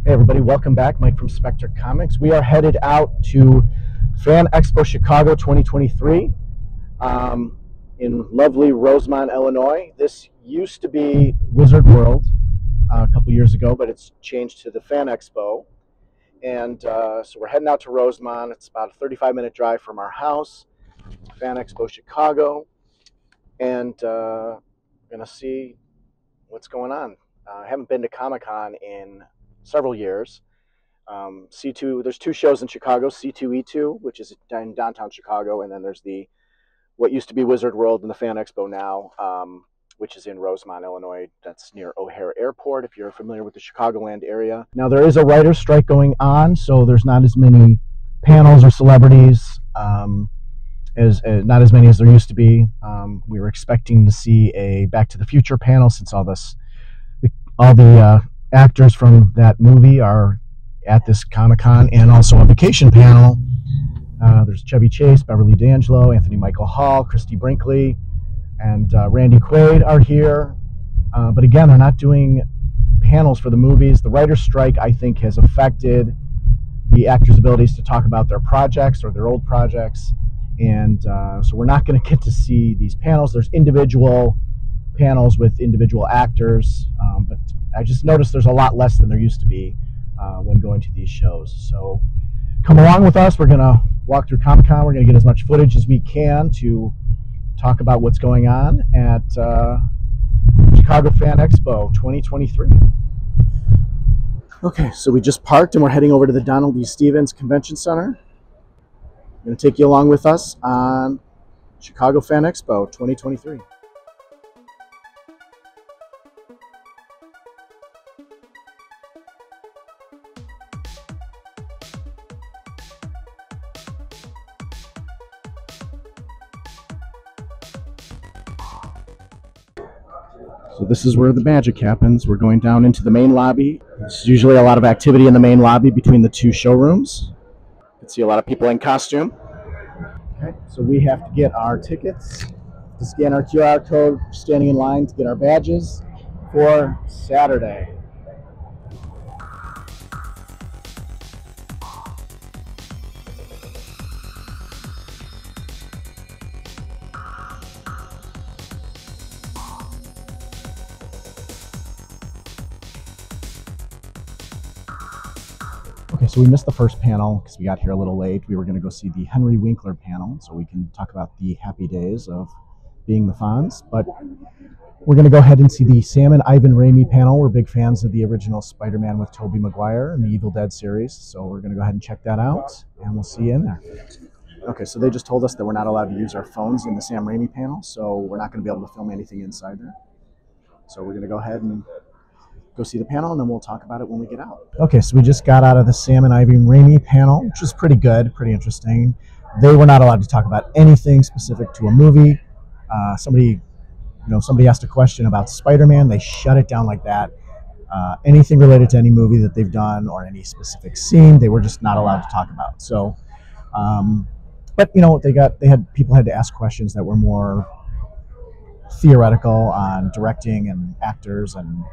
Hey everybody, welcome back. Mike from Spectre Comics. We are headed out to Fan Expo Chicago 2023 in lovely Rosemont, Illinois. This used to be Wizard World a couple years ago, but it's changed to the Fan Expo. And so we're heading out to Rosemont. It's about a 35-minute drive from our house to Fan Expo Chicago. And we're going to see what's going on. I haven't been to Comicon in several years. C2, there's two shows in Chicago, C2E2, which is in downtown Chicago, and then there's what used to be Wizard World and the Fan Expo now, which is in Rosemont, Illinois. That's near O'Hare Airport, if you're familiar with the Chicagoland area. Now, there is a writer's strike going on, so there's not as many panels or celebrities, not as many as there used to be. We were expecting to see a Back to the Future panel, since all the actors from that movie are at this Comic-Con, and also a vacation panel. There's Chevy Chase, Beverly D'Angelo, Anthony Michael Hall, Christy Brinkley, and Randy Quaid are here. But again, they're not doing panels for the movies. The writer's strike, I think, has affected the actors' abilities to talk about their projects or their old projects. And so we're not going to get to see these panels. There's individual panels with individual actors, but I just noticed there's a lot less than there used to be when going to these shows. So come along with us. We're going to walk through Comic-Con. We're going to get as much footage as we can to talk about what's going on at Chicago Fan Expo 2023. Okay, so we just parked and we're heading over to the Donald E. Stevens Convention Center. I'm going to take you along with us on Chicago Fan Expo 2023. So this is where the magic happens. We're going down into the main lobby. There's usually a lot of activity in the main lobby between the two showrooms. You can see a lot of people in costume. Okay, so we have to get our tickets, to scan our QR code, standing in line to get our badges for Saturday. Okay, so we missed the first panel because we got here a little late. We were going to go see the Henry Winkler panel, so we can talk about the happy days of being the Fonz. But we're going to go ahead and see the Sam and Ivan Raimi panel. We're big fans of the original Spider-Man with Tobey Maguire and the Evil Dead series, so we're going to go ahead and check that out, and we'll see you in there. Okay, so they just told us that we're not allowed to use our phones in the Sam Raimi panel, so we're not going to be able to film anything inside there. So we're going to go ahead and go see the panel, and then we'll talk about it when we get out. Okay, so we just got out of the Sam and Ivan Raimi panel, which was pretty good, pretty interesting. They were not allowed to talk about anything specific to a movie. Somebody asked a question about Spider-Man. They shut it down like that. Anything related to any movie that they've done or any specific scene, they were just not allowed to talk about. So, but people had to ask questions that were more theoretical on directing and actors and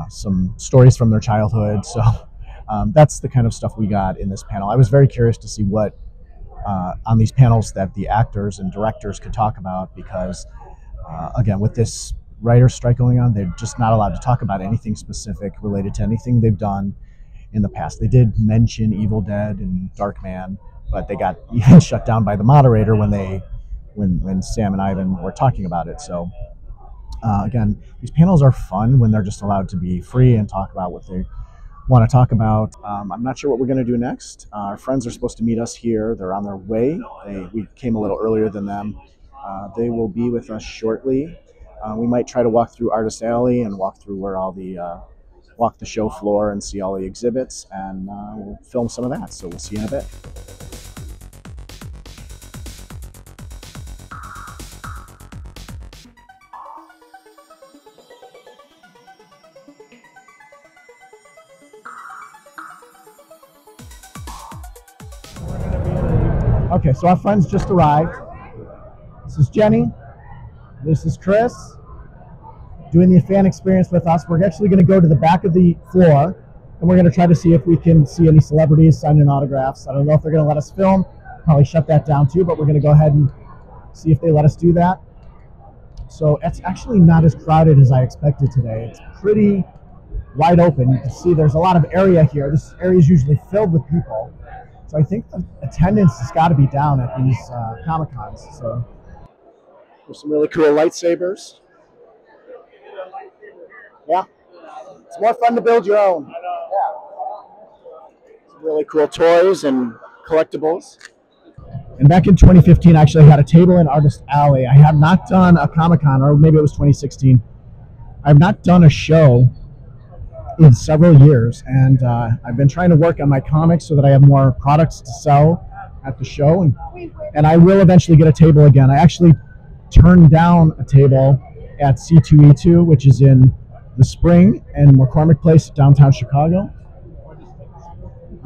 some stories from their childhood. So that's the kind of stuff we got in this panel. I was very curious to see what on these panels that the actors and directors could talk about, because again, with this writer's strike going on, they're just not allowed to talk about anything specific related to anything they've done in the past. They did mention Evil Dead and Darkman, but they got even shut down by the moderator when Sam and Ivan were talking about it. So again, these panels are fun when they're just allowed to be free and talk about what they want to talk about. I'm not sure what we're going to do next. Our friends are supposed to meet us here. They're on their way. We came a little earlier than them. They will be with us shortly. We might try to walk through Artist Alley and walk through where walk the show floor and see all the exhibits, and we'll film some of that. So we'll see you in a bit. Okay, so our friends just arrived. This is Jenny. This is Chris. Doing the fan experience with us. We're actually going to go to the back of the floor And we're going to try to see if we can see any celebrities signing autographs. I don't know if they're going to let us film. Probably shut that down too, but we're going to go ahead and see if they let us do that. So it's actually not as crowded as I expected today. It's pretty wide open. You can see there's a lot of area here. This area is usually filled with people. So I think the attendance has got to be down at these Comic-Cons. So there's some really cool lightsabers. Yeah. It's more fun to build your own. Some really cool toys and collectibles. And back in 2015, I actually had a table in Artist Alley. I have not done a Comic-Con, or maybe it was 2016. I've not done a show in several years, and I've been trying to work on my comics so that I have more products to sell at the show, and I will eventually get a table again. I actually turned down a table at C2E2, which is in the Spring and McCormick Place, downtown Chicago.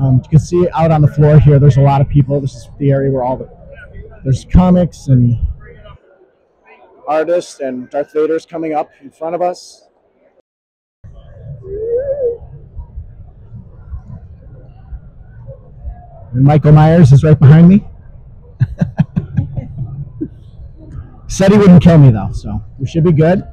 You can see out on the floor here, there's a lot of people. This is the area where there's comics and artists, and Darth Vader's coming up in front of us. And Michael Myers is right behind me. Said he wouldn't kill me though, so we should be good.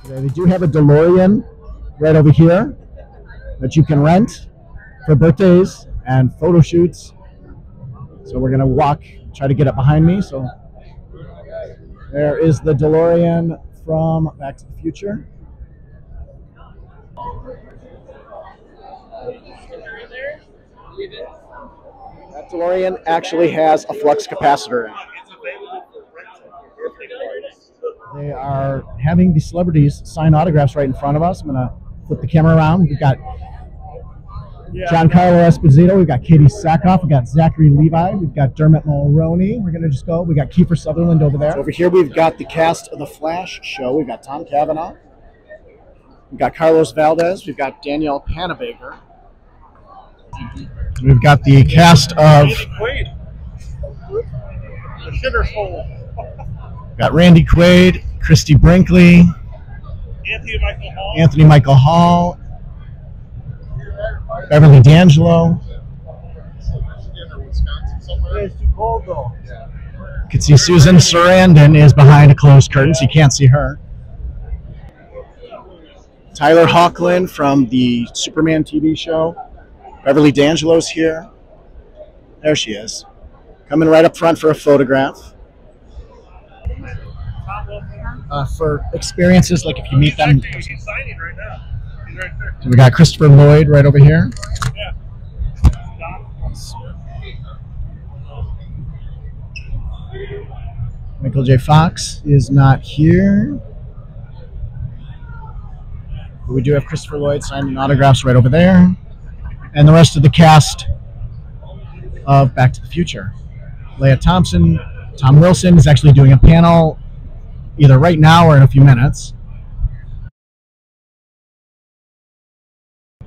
They do have a DeLorean right over here that you can rent for birthdays and photo shoots. So we're going to try to get it behind me. So there is the DeLorean from Back to the Future. That DeLorean actually has a flux capacitor in it. They are having the celebrities sign autographs right in front of us. I'm going to flip the camera around. We've got Giancarlo Esposito. We've got Katie Sackhoff. We've got Zachary Levi. We've got Dermot Mulroney. We're going to just go. We've got Kiefer Sutherland over there. So over here, we've got the cast of The Flash show. We've got Tom Cavanaugh. We've got Carlos Valdez. We've got Danielle Panabaker. We've got the cast of... The Sugar Soul. Got Randy Quaid, Christy Brinkley, Anthony Michael Hall, Beverly D'Angelo. You can see Susan Sarandon is behind a closed curtain, so you can't see her. Tyler Hoechlin from the Superman TV show. Beverly D'Angelo's here. There she is. Coming right up front for a photograph. For experiences, like if you meet them. He's signing right now. He's right there. So we got Christopher Lloyd right over here. Yeah. Michael J. Fox is not here. But we do have Christopher Lloyd signing autographs right over there. And the rest of the cast of Back to the Future. Leah Thompson, Tom Wilson is actually doing a panel either right now or in a few minutes.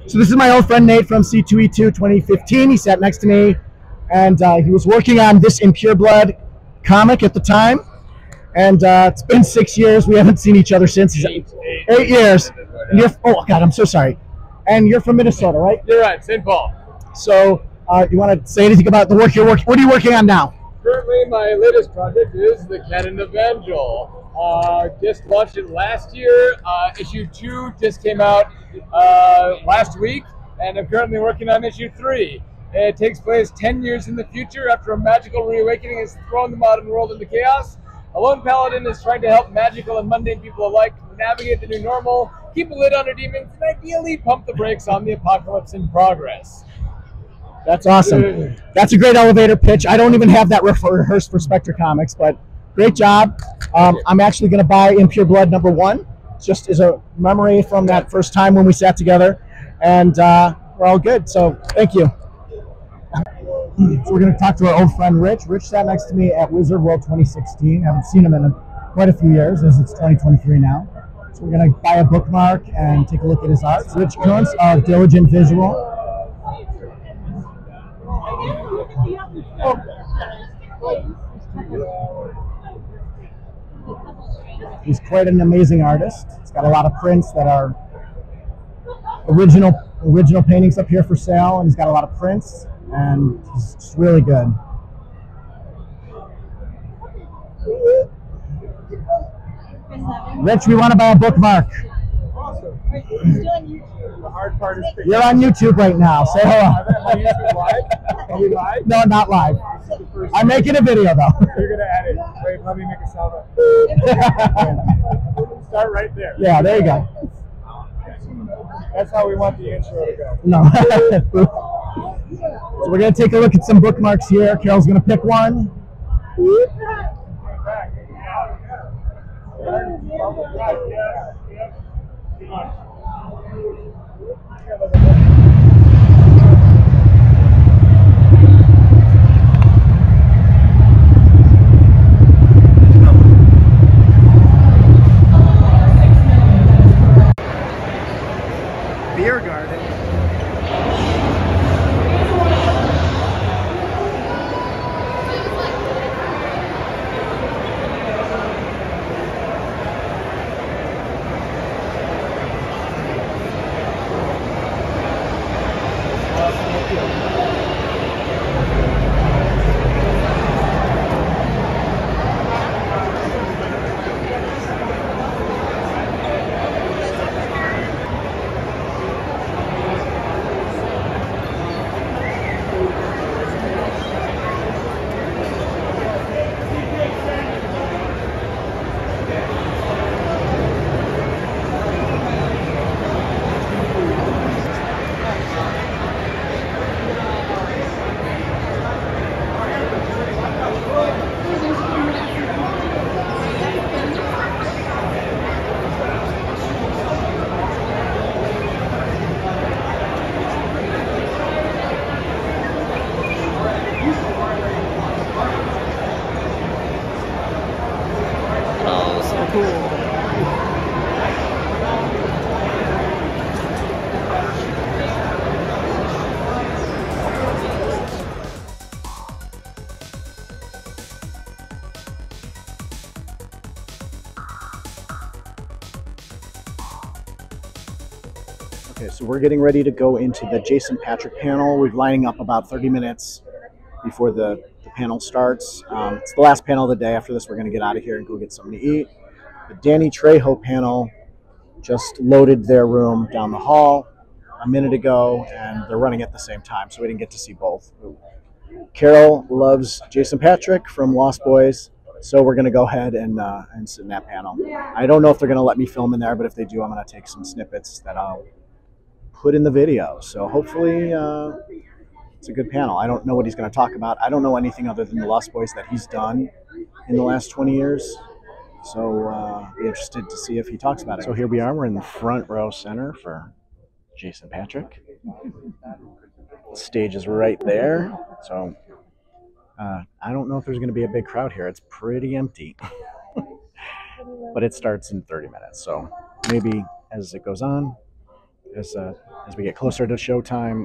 So this is my old friend Nate from C2E2 2015. He sat next to me, and he was working on this In Pure Blood comic at the time. And it's been 6 years. We haven't seen each other since. 8 years. And oh, God, I'm so sorry. And you're from Minnesota, right? You're right, St. Paul. So you want to say anything about the work you're working? What are you working on now? Currently, my latest project is the Canon Evangel. Just launched it last year. Issue 2 just came out last week, and I'm currently working on issue 3. It takes place 10 years in the future after a magical reawakening has thrown the modern world into chaos. A lone paladin is trying to help magical and mundane people alike navigate the new normal, keep a lid on their demons, and ideally pump the brakes on the apocalypse in progress. That's awesome. That's a great elevator pitch. I don't even have that rehearsed for Spectre Comics, but great job. I'm actually going to buy In Pure Blood #1, just as a memory from that first time when we sat together, and we're all good. So thank you. So we're going to talk to our old friend Rich. Rich sat next to me at Wizard World 2016. I haven't seen him in quite a few years, as it's 2023 now. So we're going to buy a bookmark and take a look at his art. Rich Kuntz of Diligent Visual. He's quite an amazing artist. He's got a lot of prints that are original paintings up here for sale, and he's got a lot of prints, and he's just really good. Rich, we want to buy a bookmark. Awesome. The hard part is You're on YouTube right now. Say hello. Am I YouTube live? Are we live? No, not live. I'm making a video though. You're gonna edit. Wait, let me make a sound. Start right there. Yeah, there you go. That's how we want the intro to go. No. So we're gonna take a look at some bookmarks here. Carol's gonna pick one. Beer garden. Okay, so we're getting ready to go into the Jason Patrick panel. We're lining up about 30 minutes before the panel starts. It's the last panel of the day. After this, we're going to get out of here and go get something to eat. The Danny Trejo panel just loaded their room down the hall a minute ago, and they're running at the same time, so we didn't get to see both. Carol loves Jason Patrick from Lost Boys, so we're going to go ahead and sit in that panel. I don't know if they're going to let me film in there, but if they do, I'm going to take some snippets that I'll put in the video. So hopefully it's a good panel. I don't know what he's going to talk about. I don't know anything other than the Lost Boys that he's done in the last 20 years. So be interested to see if he talks about it. So here we are. We're in the front row center for Jason Patrick. The stage is right there. So I don't know if there's going to be a big crowd here. It's pretty empty. But it starts in 30 minutes. So maybe as it goes on, as we get closer to showtime,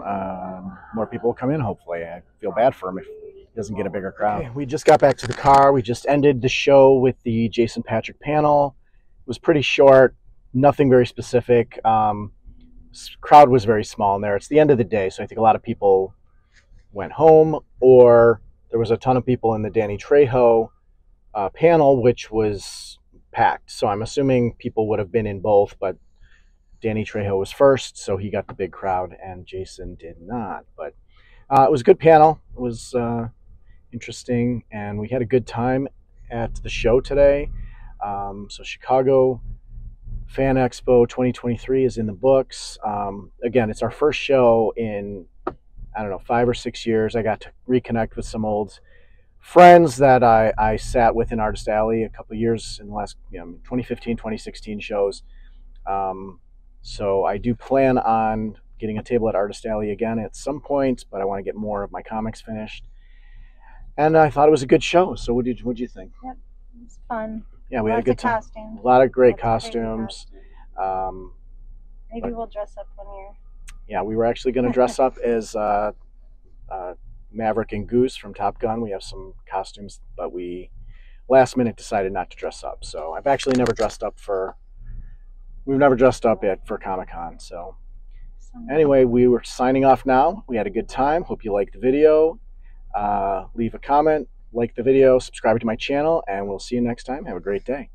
more people will come in, hopefully. I feel bad for him if he doesn't get a bigger crowd. Okay, we just got back to the car. We just ended the show with the Jason Patrick panel. It was pretty short, nothing very specific. Crowd was very small in there. It's the end of the day, so I think a lot of people went home, or there was a ton of people in the Danny Trejo panel, which was packed. So I'm assuming people would have been in both, but Danny Trejo was first, so he got the big crowd, and Jason did not. But it was a good panel. It was interesting, and we had a good time at the show today. So Chicago Fan Expo 2023 is in the books. Again, it's our first show in I don't know, 5 or 6 years. I got to reconnect with some old friends that I sat with in Artist Alley a couple of years in the last 2015, 2016 shows. So I do plan on getting a table at Artist Alley again at some point, but I want to get more of my comics finished. And I thought it was a good show. So what did you think? Yep, it was fun. Yeah, we had a good time. Costumes. A lot of great Lots of costumes. Maybe we'll dress up one year. Yeah, we were actually going to dress up as Maverick and Goose from Top Gun. We have some costumes, but we last minute decided not to dress up. So I've actually never dressed up for. We've never dressed up yet for Comic-Con. So anyway, we were signing off now. We had a good time. Hope you liked the video. Leave a comment, like the video, subscribe to my channel, and we'll see you next time. Have a great day.